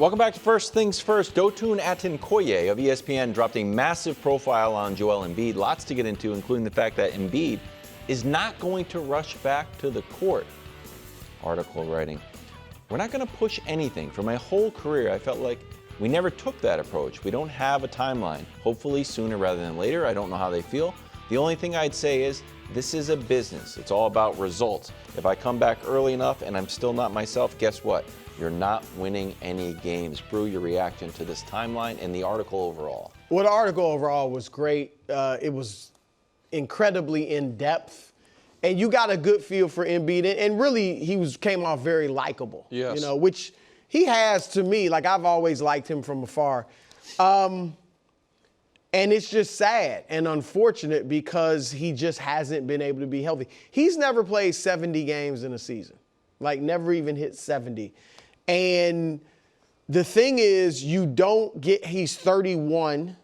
Welcome back to First Things First. Dotun Atinkoye of ESPN dropped a massive profile on Joel Embiid. Lots to get into, including the fact that Embiid is not going to rush back to the court. Article writing, we're not going to push anything. For my whole career, I felt like we never took that approach. We don't have a timeline. Hopefully sooner rather than later. I don't know how they feel. The only thing I'd say is this is a business. It's all about results. If I come back early enough and I'm still not myself, guess what? You're not winning any games. Brew, your reaction to this timeline and the article overall. Well, the article overall was great. It was incredibly in-depth. And you got a good feel for Embiid. And really, came off very likable. Yes. You know, which he has to me. Like, I've always liked him from afar. And it's just sad and unfortunate because he just hasn't been able to be healthy. He's never played 70 games in a season. Like, never even hit 70. And the thing is, he's 31.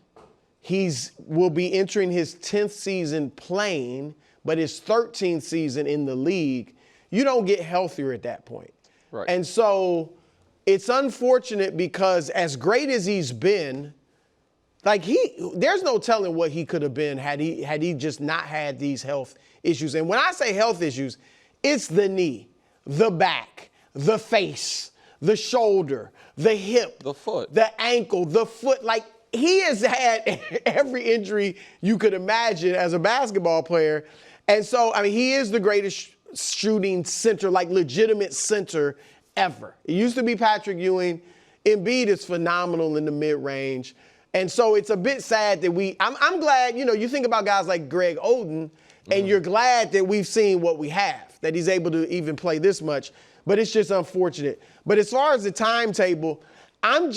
Will be entering his 10th season playing, but his 13th season in the league. You don't get healthier at that point. Right. And so it's unfortunate because as great as he's been, there's no telling what he could have been had he just not had these health issues. And when I say health issues, it's the knee, the back, the face, the shoulder, the hip, the foot, the ankle, the foot. Like, he has had every injury you could imagine as a basketball player. And so, I mean, he is the greatest shooting center, like legitimate center ever. It used to be Patrick Ewing. Embiid is phenomenal in the mid-range. And so it's a bit sad that I'm glad, you think about guys like Greg Oden, and you're glad that we've seen what we have, that he's able to even play this much. But it's just unfortunate. But as far as the timetable, I'm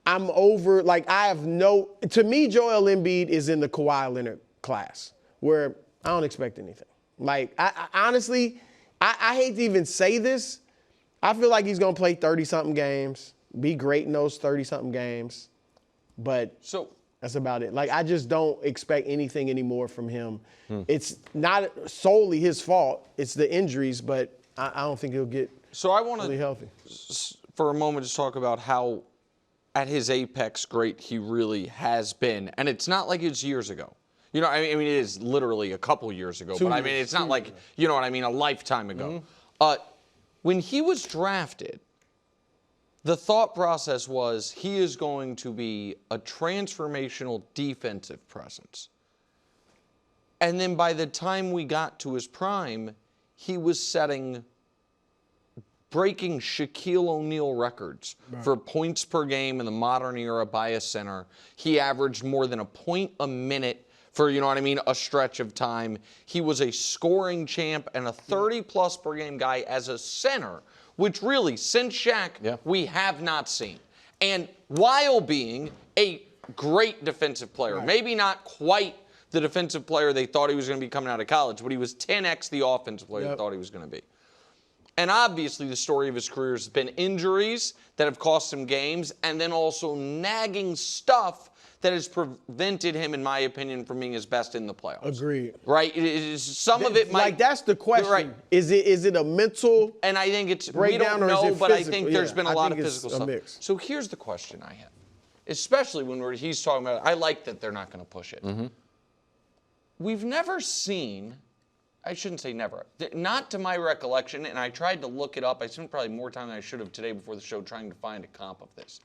over, to me, Joel Embiid is in the Kawhi Leonard class where I don't expect anything. Like, I honestly, I hate to even say this. I feel like he's going to play 30-something games, be great in those 30-something games. But that's about it. Like, I just don't expect anything anymore from him. It's not solely his fault. It's the injuries, but I don't think he'll get really healthy. For a moment, just talk about how at his apex great he really has been. And it's not like it's years ago. You know, I mean, it is literally a couple years ago. But, I mean, it's not like, you know what I mean, a lifetime ago. When he was drafted, the thought process was he is going to be a transformational defensive presence. And then by the time we got to his prime, he was breaking Shaquille O'Neal records for points per game in the modern era by a center. He averaged more than a point a minute for, you know what I mean, a stretch of time. He was a scoring champ and a 30-plus per game guy as a center, which really, since Shaq, we have not seen. And while being a great defensive player, maybe not quite the defensive player they thought he was going to be coming out of college, but he was 10x the offensive player they thought he was going to be. And obviously the story of his career has been injuries that have cost him games and then also nagging stuff that has prevented him, in my opinion, from being his best in the playoffs. Agreed. Right? Some of it might... Like, that's the question. Right. Is it a mental And I think it's... breakdown, we don't know, but I physical? think there's been a lot of physical stuff. Mix. So here's the question I have. Especially when he's talking about... I like that they're not going to push it. We've never seen... I shouldn't say never. Not to my recollection, and I tried to look it up. I spent probably more time than I should have today before the show trying to find a comp of this.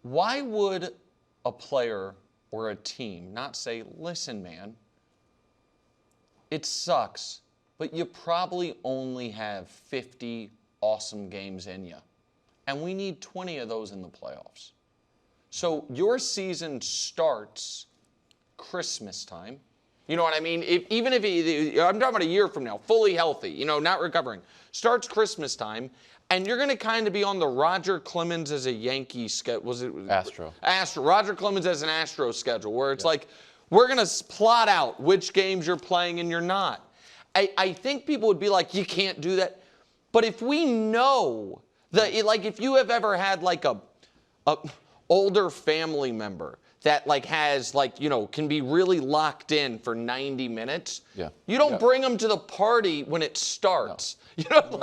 Why would a player or a team not say, listen, man, it sucks, but you probably only have 50 awesome games in you, and we need 20 of those in the playoffs. So your season starts Christmas time. You know what I mean? Even if I'm talking about a year from now, fully healthy, you know, not recovering, starts Christmas time, and you're going to kind of be on the Roger Clemens as a Yankee schedule. Was it Astro? Roger Clemens as an Astro schedule, where it's like, we're going to plot out which games you're playing and you're not. I think people would be like, you can't do that. But if we know that, like, if you have ever had like a older family member that like has like, can be really locked in for 90 minutes. Yeah. You don't bring them to the party when it starts. No.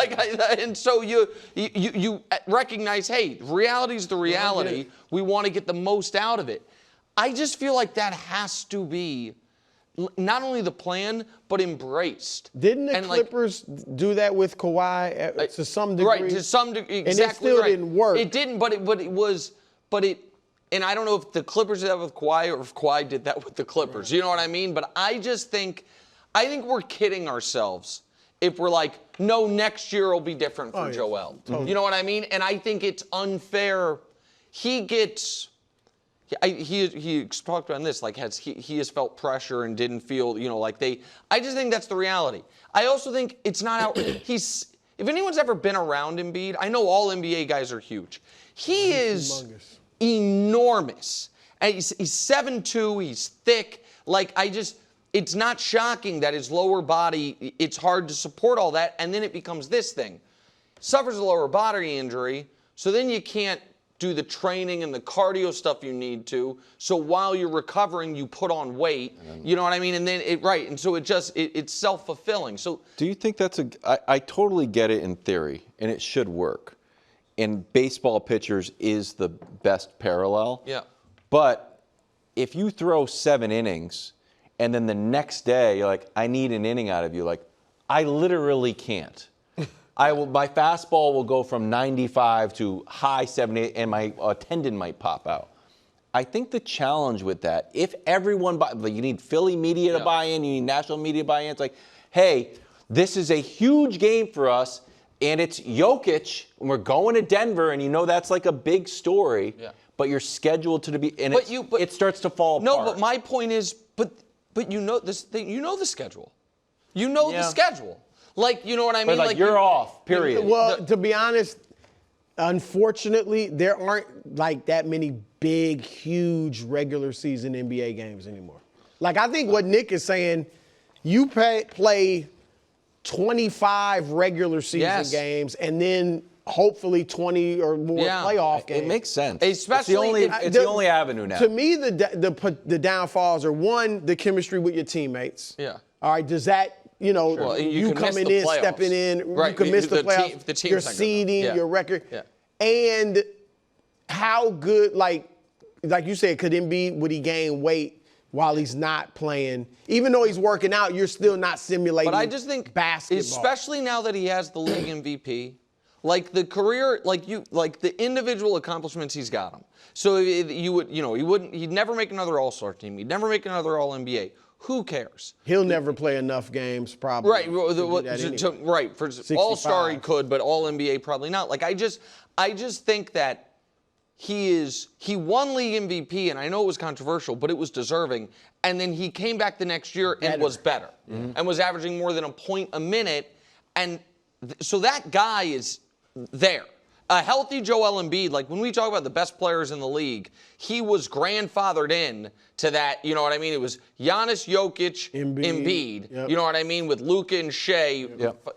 And so you recognize, hey, reality's the reality. We want to get the most out of it. I just feel like that has to be not only the plan, but embraced. Didn't the Clippers do that with Kawhi to some degree? Right, to some degree, exactly. And it still didn't work. It didn't, but I don't know if the Clippers did that with Kawhi or if Kawhi did that with the Clippers. Right. You know what I mean? But I think we're kidding ourselves if we're like, no, next year will be different for Joel. Totally. You know what I mean? And I think it's unfair. He talked about this, like he has felt pressure and didn't feel, I just think that's the reality. I also think it's not out. If anyone's ever been around Embiid, I know all NBA guys are huge. He is humongous. Enormous. And he's 7'2", he's thick. It's not shocking that his lower body, it's hard to support all that, and then it becomes this thing. Suffers a lower body injury, so then you can't do the training and the cardio stuff you need to. So while you're recovering, you put on weight. You know what I mean? And then and so it's self-fulfilling. So do you think that's I totally get it in theory, and it should work. And baseball pitchers is the best parallel. Yeah. But if you throw 7 innings and then the next day you're like, I need an inning out of you, like, I literally can't. My fastball will go from 95 to high 70, and my tendon might pop out. I think the challenge with that, if everyone, you need Philly media to buy in, you need national media to buy in, it's like, hey, this is a huge game for us, and it's Jokic, and we're going to Denver, and that's like a big story, but you're scheduled to be, and it starts to fall apart. No, but my point is, but this thing, the schedule. The schedule. You know what I mean? But you're off, period. Well, to be honest, unfortunately, there aren't that many big, huge regular season NBA games anymore. I think what Nick is saying, you play 25 regular season games and then hopefully 20 or more playoff games. It makes sense. Especially it's the only avenue now. To me, the downfalls are, one, the chemistry with your teammates. Yeah. All right, does that, Well, you coming in, stepping in, you can miss the playoffs, your seeding, your record. Yeah. And how good, like you said, would he gain weight while he's not playing? Even though he's working out, you're still not simulating basketball. But I just think, especially now that he has the league MVP, the career, the individual accomplishments he's got him. So he'd never make another All-Star team. He'd never make another All-NBA. Who cares? He'll never play enough games, probably. Right. Right. For All-Star he could, but All-NBA probably not. I just think that he won league MVP, and I know it was controversial, but it was deserving. And then he came back the next year and was better, and was averaging more than a point a minute. And so that guy is there. A healthy Joel Embiid, when we talk about the best players in the league, he was grandfathered in to that, you know what I mean? It was Giannis, Jokic, Embiid. You know what I mean? With Luka and Shea.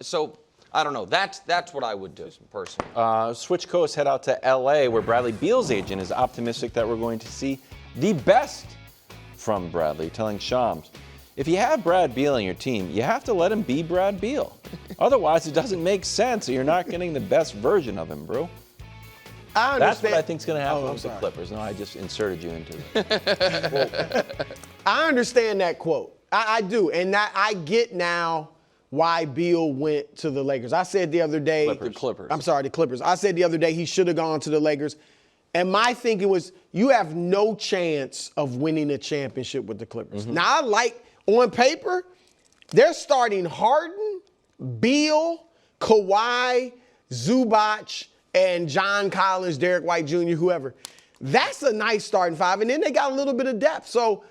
So, I don't know. That's what I would do personally. Switch coast, head out to L.A., where Bradley Beal's agent is optimistic that we're going to see the best from Bradley, telling Shams, if you have Brad Beal on your team, you have to let him be Brad Beal. Otherwise, it doesn't make sense. So you're not getting the best version of him, bro. I understand. That's what I think is going to happen with the Clippers. No, I just inserted you into it. I understand that quote. I do. And I get now why Beal went to the Lakers. I said the other day. The Clippers. I'm sorry, the Clippers. I said the other day he should have gone to the Lakers. And my thinking was, you have no chance of winning a championship with the Clippers. Now, on paper, they're starting Harden, Beal, Kawhi, Zubac, and John Collins, Derek White Jr., whoever. That's a nice starting five. And then they got a little bit of depth. So,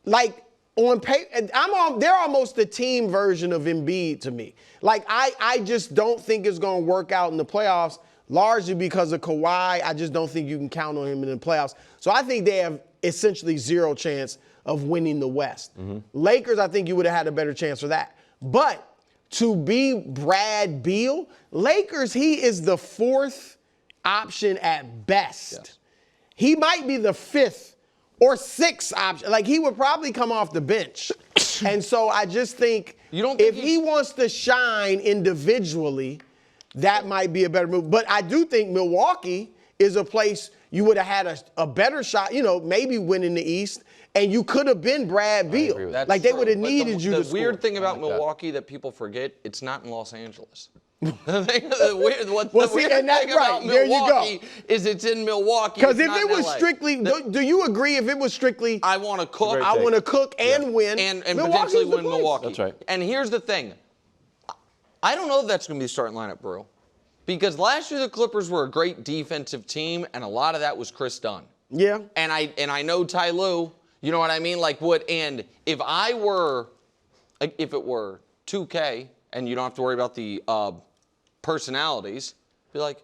on paper, they're almost the team version of Embiid to me. I just don't think it's going to work out in the playoffs, largely because of Kawhi. I just don't think you can count on him in the playoffs. So I think they have essentially zero chance of winning the West. Lakers, I think you would have had a better chance for that. But to be Brad Beal, Lakers, he is the fourth option at best. Yes. He might be the fifth or 6 options. Like, he would probably come off the bench. And so I just think, if he wants to shine individually, that might be a better move. But I do think Milwaukee is a place you would have had a better shot, maybe winning the East, and you could have been Brad Beal. Like, they would have needed you to score. The weird thing about Milwaukee that people forget, it's not in Los Angeles. The weird thing about Milwaukee is it's in Milwaukee. Because if it was strictly, do you agree if it was strictly, I want to cook, and win, and potentially win Milwaukee. That's right. And here's the thing. I don't know if that's going to be the starting lineup, Brew. Because last year the Clippers were a great defensive team, and a lot of that was Chris Dunn. Yeah. And I know Ty Lue, you know what I mean? And if it were 2K, and you don't have to worry about the personalities, be like,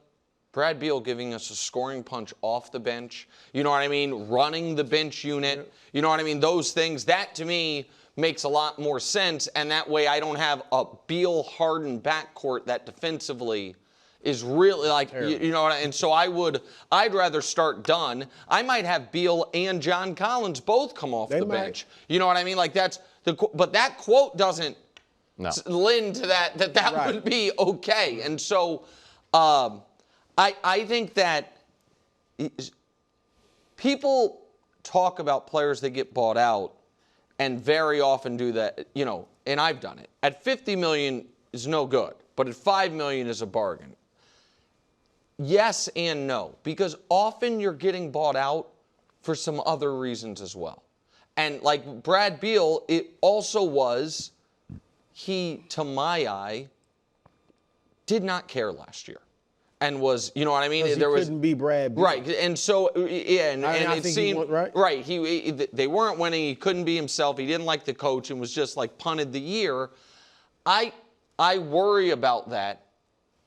Brad Beal giving us a scoring punch off the bench, you know what I mean? Running the bench unit, you know what I mean? Those things, that to me makes a lot more sense, and that way I don't have a Beal-Harden backcourt that defensively is really like, you know what and so I'd rather start Dunn. I might have Beal and John Collins both come off the bench. You know what I mean? Like, but that quote doesn't lend to that would be okay. And so I think that people talk about players that get bought out and very often do that, and I've done it. At $50 million is no good, but at $5 million is a bargain. Yes and no, because often you're getting bought out for some other reasons as well. And like Brad Beal, it also was, he, to my eye, did not care last year. And was, you know what I mean? There couldn't be Brad Beal. Right, and so, and it seemed, right, they weren't winning, he couldn't be himself, he didn't like the coach, and was just like punted the year. I worry about that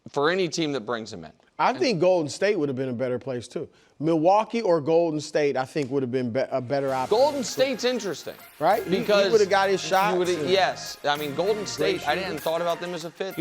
for any team that brings him in. I think Golden State would have been a better place, too. Milwaukee or Golden State, I think, would have been a better option. Golden State's interesting. Right? Because he would have got his shot. Yes. I mean, Golden State, I hadn't thought about them as a fit.